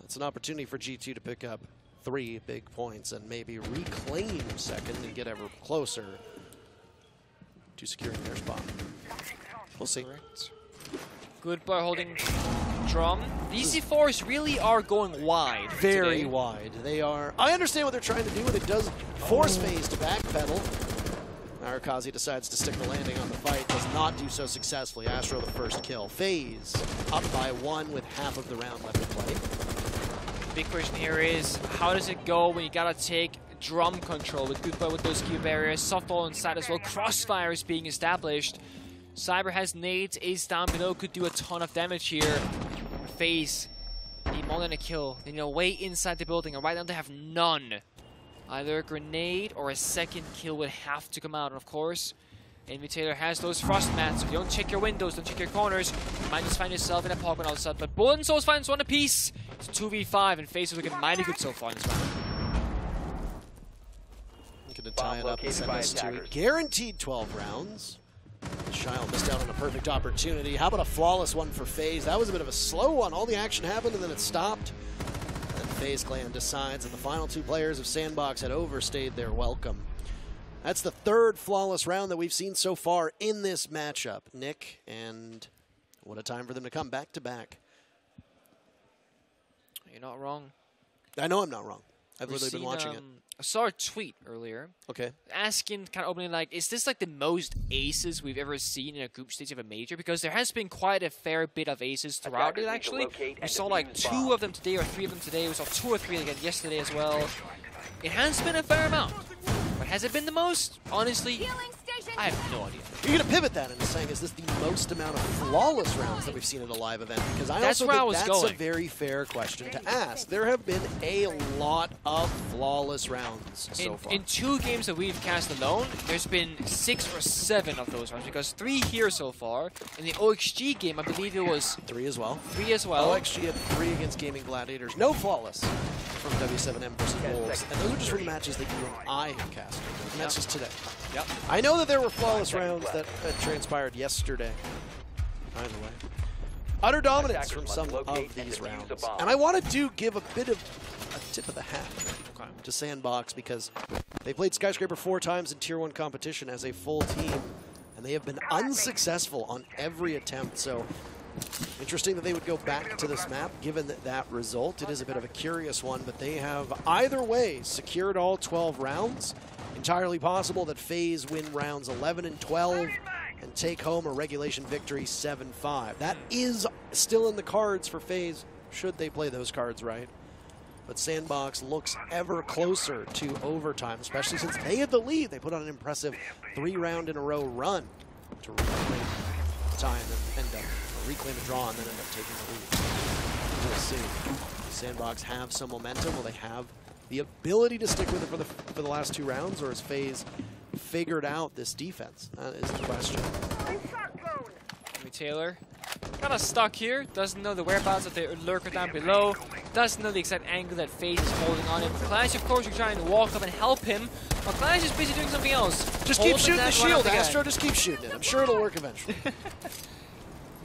It's an opportunity for G2 to pick up 3 big points and maybe reclaim second and get ever closer to securing their spot. We'll see. Good by holding drum. These C4s really are going wide. Very today. wide. They are. I understand what they're trying to do, and it does force FaZe to backpedal. Arakazi decides to stick the landing on the fight, does not do so successfully. Astro the first kill. FaZe up by 1 with half of the round left to play. Big question here is, how does it go when you gotta take drum control with Goodbye with those Q barriers, softball inside as well, crossfire is being established. Cyber has nades, Ace down below, could do a ton of damage here. FaZe need more than a kill. They need a way inside the building, and right now they have none. Either a grenade or a second kill would have to come out, and of course, Invitator has those frost mats, so if you don't check your windows, don't check your corners, you might just find yourself in a pocket outside. But Bullet and Souls finds 1 apiece. It's 2v5, and FaZe is looking mighty good so far in this round. Looking to tie it up and send us to guaranteed 12 rounds. Shile missed out on a perfect opportunity. How about a flawless one for FaZe? That was a bit of a slow one. All the action happened and then it stopped. And FaZe Clan decides that the final 2 players of SANDBOX had overstayed their welcome. That's the 3rd flawless round that we've seen so far in this matchup. Nick, and what a time for them to come back to back. You're not wrong. I know I'm not wrong. I've literally been watching it. I saw a tweet earlier. Okay. Asking, kind of openly, like, is this like the most aces we've ever seen in a group stage of a major? Because there has been quite a fair bit of aces throughout it, actually. We saw like 2 of them today or 3 of them today. We saw 2 or 3 again yesterday as well. It has been a fair amount. But has it been the most? Honestly, I have no idea. You're going to pivot that into saying, is this the most amount of flawless rounds that we've seen at a live event? Because that's a very fair question to ask. There have been a lot of flawless rounds so far. In 2 games that we've cast alone, there's been 6 or 7 of those rounds, because 3 here so far. In the OXG game, I believe it was 3 as well. 3 as well. OXG had 3 against Gaming Gladiators. No flawless from W7M versus Wolves. And those are just from matches that you and I have casted. And that's just today. Yep. I know that there were flawless rounds that transpired yesterday. Either way. Utter dominance from some of these rounds. And I wanted to give a bit of a tip of the hat to SANDBOX, because they played Skyscraper 4 times in Tier 1 competition as a full team, and they have been unsuccessful on every attempt. So interesting that they would go back to this map given that result. It is a bit of a curious one, but they have either way secured all 12 rounds. Entirely possible that FaZe win rounds 11 and 12 and take home a regulation victory 7-5. That is still in the cards for FaZe, should they play those cards right. But SANDBOX looks ever closer to overtime, especially since they had the lead. They put on an impressive 3-round-in-a-row run to reclaim time and end up, reclaim a draw and then end up taking the lead. We'll see. SANDBOX have some momentum. Will they have the ability to stick with it for the last 2 rounds, or has FaZe figured out this defense? That is the question. Taylor kind of stuck here, doesn't know the whereabouts of the lurker down below, doesn't know the exact angle that FaZe is holding on him. Clash, of course, you're trying to walk up and help him, but Clash is busy doing something else. Just keep shooting the shield, Astro, just keep shooting it. I'm sure it'll work eventually.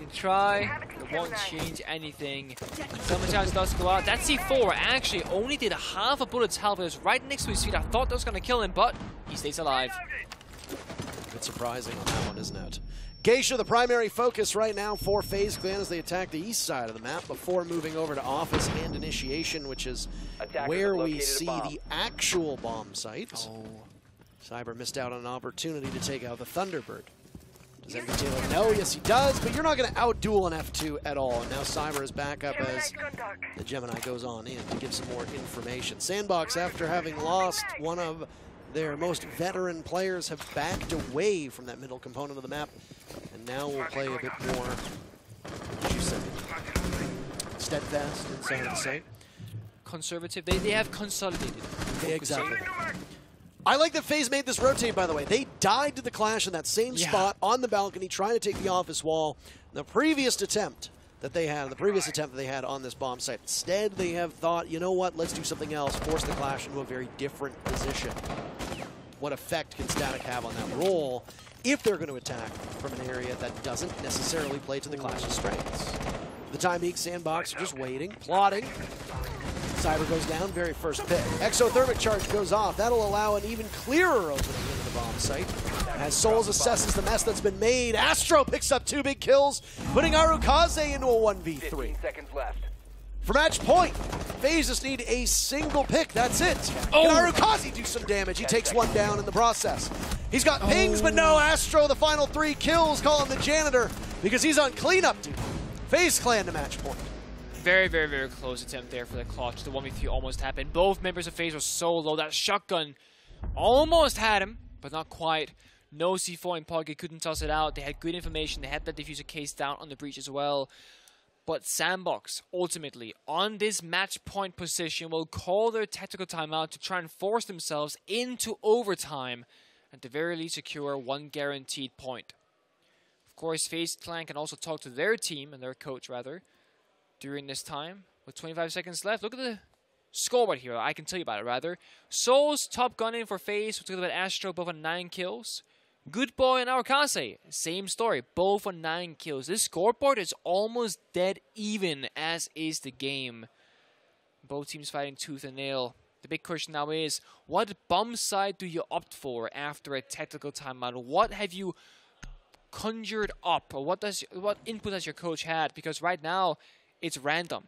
You try, it won't change anything. Sometimes does go out. That C4 actually only did half a bullet's health. It was right next to his feet. I thought that was going to kill him, but he He stays alive. A bit surprising on that one, isn't it? Geisha, the primary focus right now for FaZe Clan as they attack the east side of the map before moving over to Office and Initiation, which is where we see the actual bomb site. Oh. Cyber missed out on an opportunity to take out the Thunderbird. Does MV Taylor know? Yes, he does, but you're not going to outduel an F2 at all. And now Cyber is back up as the Gemini goes on in to give some more information. SANDBOX, after having lost one of their most veteran players, have backed away from that middle component of the map. And now we'll play a bit more, what did you say? Steadfast inside the site. Conservative. They have consolidated. Exactly. I like that FaZe made this rotate, by the way. They died to the clash in that same spot on the balcony, trying to take the office wall. The previous attempt that they had on this bomb site. Instead, they have thought, you know what, let's do something else, force the clash into a very different position. What effect can Static have on that role if they're going to attack from an area that doesn't necessarily play to the clash's strengths? For the time being, SANDBOX are just waiting, plotting. Cyber goes down, very first pick. Exothermic charge goes off. That'll allow an even clearer opening into the bomb site. As Souls assesses the mess that's been made, Astro picks up 2 big kills, putting Arukaze into a 1v3. 15 seconds left. For match point, FaZe just need a single pick. That's it. Can Arukaze do some damage? He takes one down in the process. He's got pings, but no. Astro, the final 3 kills, call him the janitor because he's on cleanup duty. FaZe Clan to match point. Very, very, very close attempt there for the clutch. The 1v3 almost happened. Both members of FaZe were so low. That shotgun almost had him, but not quite. No C4 in pocket, couldn't toss it out. They had good information. They had that diffuser case down on the breach as well. But SANDBOX, ultimately, on this match point position, will call their tactical timeout to try and force themselves into overtime, and at the very least secure 1 guaranteed point. Of course, FaZe Clan can also talk to their team, and their coach rather, during this time. With 25 seconds left, look at the scoreboard here. I can tell you about it, rather. Souls top gunning for FaZe. We'll talk about Astro, both on 9 kills. Good Boy and Arukaze, same story, both on 9 kills. This scoreboard is almost dead even, as is the game. Both teams fighting tooth and nail. The big question now is, what bomb side do you opt for after a tactical timeout? What have you conjured up, or what input has your coach had? Because right now, it's random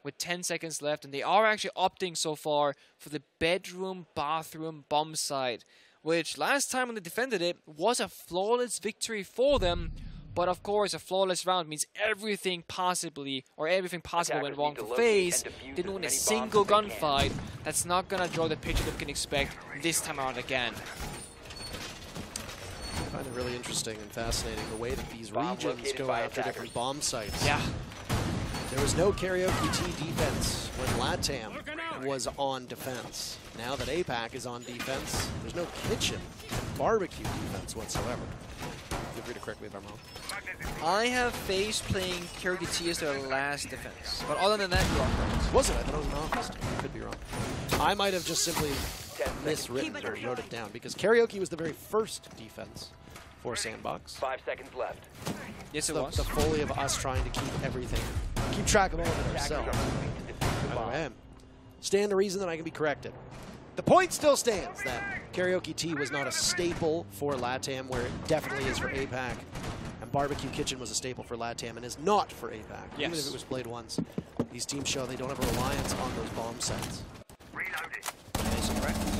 with 10 seconds left, and they are actually opting so far for the bedroom, bathroom bomb side, which last time when they defended it was a flawless victory for them. But of course, a flawless round means everything possible went wrong for FaZe. Didn't win a single gunfight. That's not gonna draw the picture that we can expect this time around again. I find it really interesting and fascinating the way that these regions go after different bomb sites. Yeah. There was no Karaoke T defense when LATAM was on defense. Now that APAC is on defense, there's no kitchen barbecue defense whatsoever. Feel free to correct me if I'm wrong. I have FaZe playing Karaoke T as their last defense. But other than that, you are correct. Was it? I thought it was an office. I could be wrong. I might have just simply miswritten or wrote it down because Karaoke was the very first defense for SANDBOX. 5 seconds left. Yes, it was. The folly of us trying to keep everything, keep track of all of it ourselves. I am. Stand to reason that I can be corrected. The point still stands that Karaoke T was not a staple for LATAM, where it definitely is for APAC. And Barbecue Kitchen was a staple for LATAM and is not for APAC. Yes. Even if it was played once. These teams show they don't have a reliance on those bomb sets.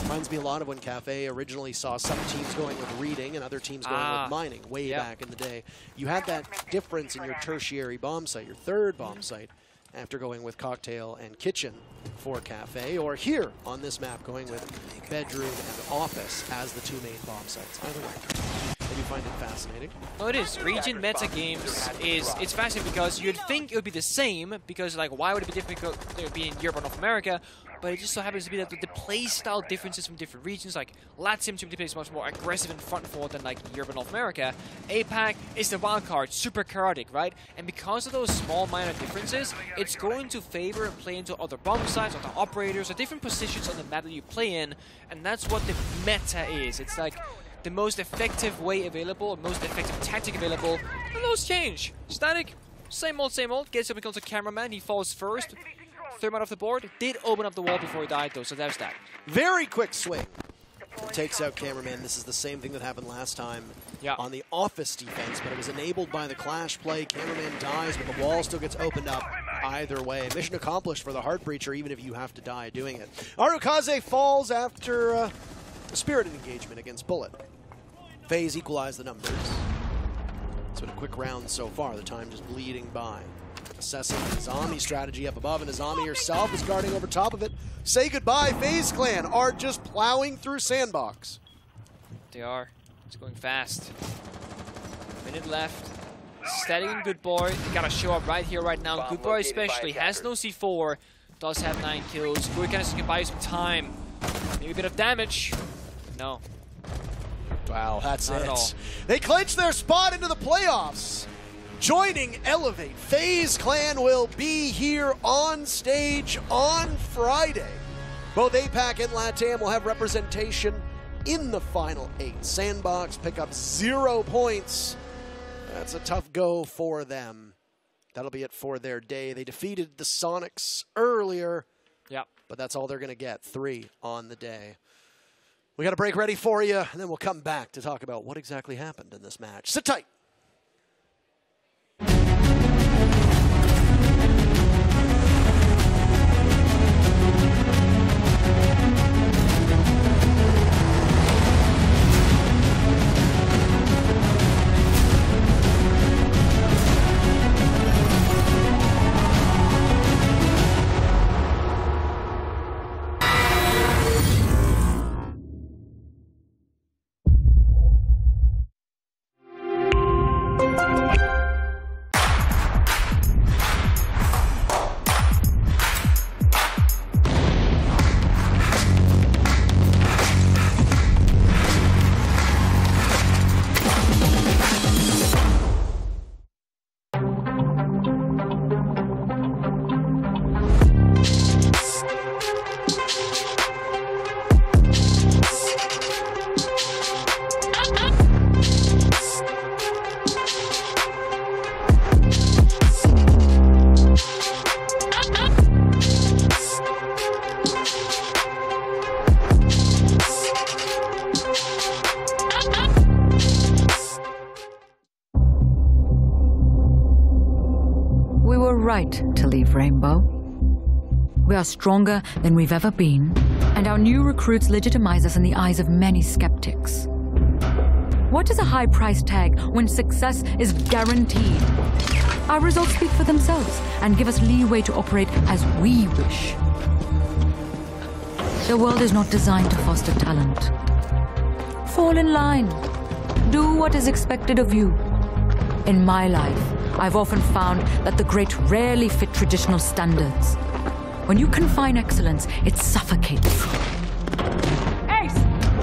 Reminds me a lot of when Cafe originally saw some teams going with reading and other teams going with mining way back in the day. You had that difference in your tertiary bomb site, your third bomb site, after going with Cocktail and Kitchen for Cafe, or here on this map going with Bedroom and Office as the 2 main bomb sites. Either way, I do find it fascinating. Oh, it is. Region meta games it's fascinating because you'd think it would be the same, because like why would it be difficult to be in Europe or North America? But it just so happens to be that the play style differences from different regions, like LATAM typically plays much more aggressive and front forward than like Europe and North America. APAC is the wild card, super chaotic, right? And because of those small minor differences, it's going to favor and play into other bomb sites, other operators, or different positions on the map that you play in, and that's what the meta is. It's like the most effective way available, most effective tactic available, and those change. Static, same old, gets up and kills a cameraman, he falls first. Thermite off the board, did open up the wall before he died though, so there's that. Very quick swing takes out Cameraman. This is the same thing that happened last time Yeah. on the office defense, but it was enabled by the clash play. Cameraman dies, but the wall still gets opened up. Either way, mission accomplished for the Heart Breacher, even if you have to die doing it. Arukaze falls after a spirited engagement against Bullet. FaZe equalize the numbers. It's been a quick round so far, the time just bleeding by. Assessing Azami strategy up above, and Azami herself is guarding over top of it. Say goodbye, FaZe Clan are just plowing through SANDBOX. They are. It's going fast. Minute left. Steady and Good Boy. They gotta show up right here, right now. Good Boy especially has no C4. Does have 9 kills. Hurricanes can buy you some time. Maybe a bit of damage. No. Wow, that's Not it. at all. They clinch their spot into the playoffs. Joining Elevate, FaZe Clan will be here on stage on Friday. Both APAC and LATAM will have representation in the Final 8. SANDBOX pick up 0 points. That's a tough go for them. That'll be it for their day. They defeated the Sonics earlier, Yep. but that's all they're going to get, 3 on the day. We got a break ready for you, and then we'll come back to talk about what exactly happened in this match. Sit tight. Right to leave Rainbow. We are stronger than we've ever been, and our new recruits legitimize us in the eyes of many skeptics. What is a high price tag when success is guaranteed? Our results speak for themselves and give us leeway to operate as we wish. The world is not designed to foster talent. Fall in line. Do what is expected of you. In my life, I've often found that the great rarely fit traditional standards. When you confine excellence, it suffocates. Ace,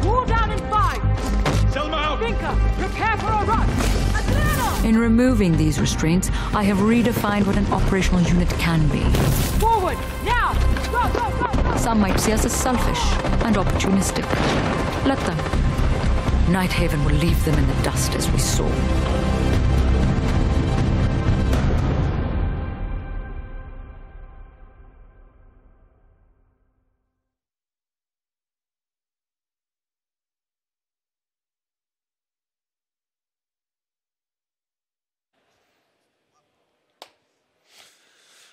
wall down in 5. Selma out. Binker, prepare for a run. Atlanta! In removing these restraints, I have redefined what an operational unit can be. Forward, now! Go, go, go, go! Some might see us as selfish and opportunistic. Let them. Nighthaven will leave them in the dust as we saw.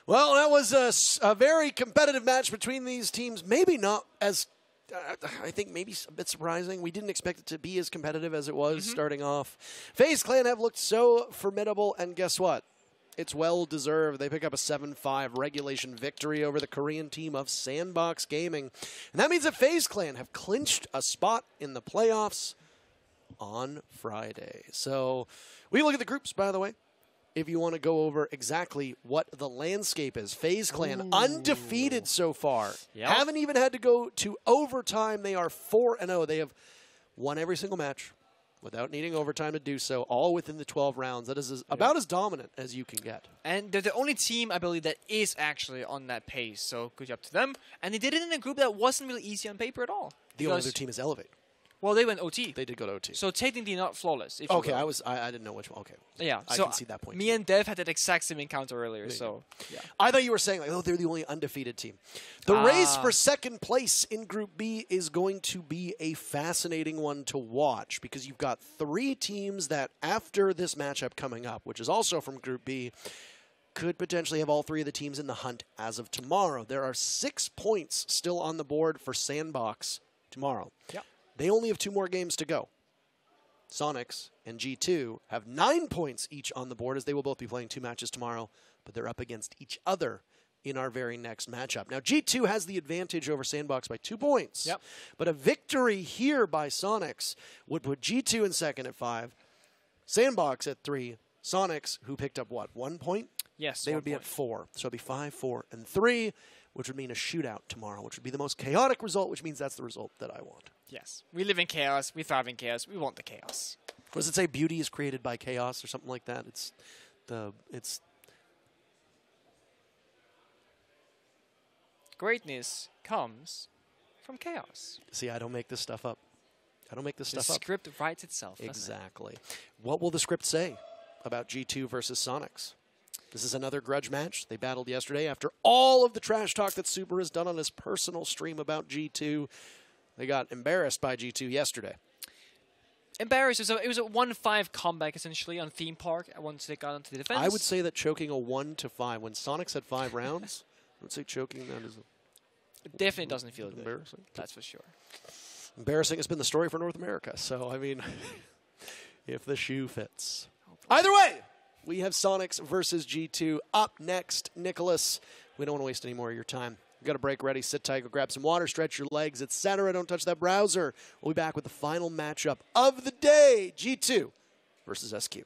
Well, that was a very competitive match between these teams. Maybe not as, I think maybe a bit surprising. We didn't expect it to be as competitive as it was starting off. FaZe Clan have looked so formidable, and guess what? It's well-deserved. They pick up a 7-5 regulation victory over the Korean team of SANDBOX Gaming. And that means that FaZe Clan have clinched a spot in the playoffs on Friday. So we look at the groups, by the way. If you want to go over exactly what the landscape is. FaZe Clan, undefeated so far. Yep. Haven't even had to go to overtime. They are 4-0. They have won every single match without needing overtime to do so, all within the 12 rounds. That is about as dominant as you can get. And they're the only team, I believe, that is actually on that pace. So good job to them. And they did it in a group that wasn't really easy on paper at all. The only other team is Elevate. Well, they went OT. They did go to OT. So technically not flawless. If you Okay, will. I didn't know which one. Okay. Yeah, I so can see that point. Me and Dev had that exact same encounter earlier, so yeah. I thought you were saying, like, oh, they're the only undefeated team. The race for second place in Group B is going to be a fascinating one to watch because you've got 3 teams that, after this matchup coming up, which is also from Group B, could potentially have all 3 of the teams in the hunt as of tomorrow. There are 6 points still on the board for SANDBOX tomorrow. Yep. They only have 2 more games to go. Sonics and G2 have 9 points each on the board as they will both be playing 2 matches tomorrow, but they're up against each other in our very next matchup. Now, G2 has the advantage over SANDBOX by 2 points, Yep. but a victory here by Sonics would put G2 in second at 5, SANDBOX at 3, Sonics, who picked up, what, 1 point? Yes, They 1 would be point. at 4. So it'd be 5, 4, and 3, which would mean a shootout tomorrow, which would be the most chaotic result, which means that's the result that I want. Yes. We live in chaos. We thrive in chaos. We want the chaos. What does it say? Beauty is created by chaos or something like that? Greatness comes from chaos. See, I don't make this stuff up. I don't make this The stuff up. script writes itself. doesn't it? Exactly. What will the script say about G2 versus Sonics? This is another grudge match. They battled yesterday after all of the trash talk that Super has done on his personal stream about G2. They got embarrassed by G2 yesterday. Embarrassed. It was a 1-5 comeback, essentially, on Theme Park once they got into the defense. I would say that choking a 1-5, when Sonics had 5 rounds, I would say choking that is It definitely doesn't feel good. embarrassing. That's for sure. Embarrassing has been the story for North America. So, I mean, if the shoe fits. Either way, we have Sonics versus G2 up next. Nicholas, we don't want to waste any more of your time. We've got a break ready. Sit tight, go grab some water, stretch your legs, etc. Don't touch that browser. We'll be back with the final matchup of the day, G2 versus SQ.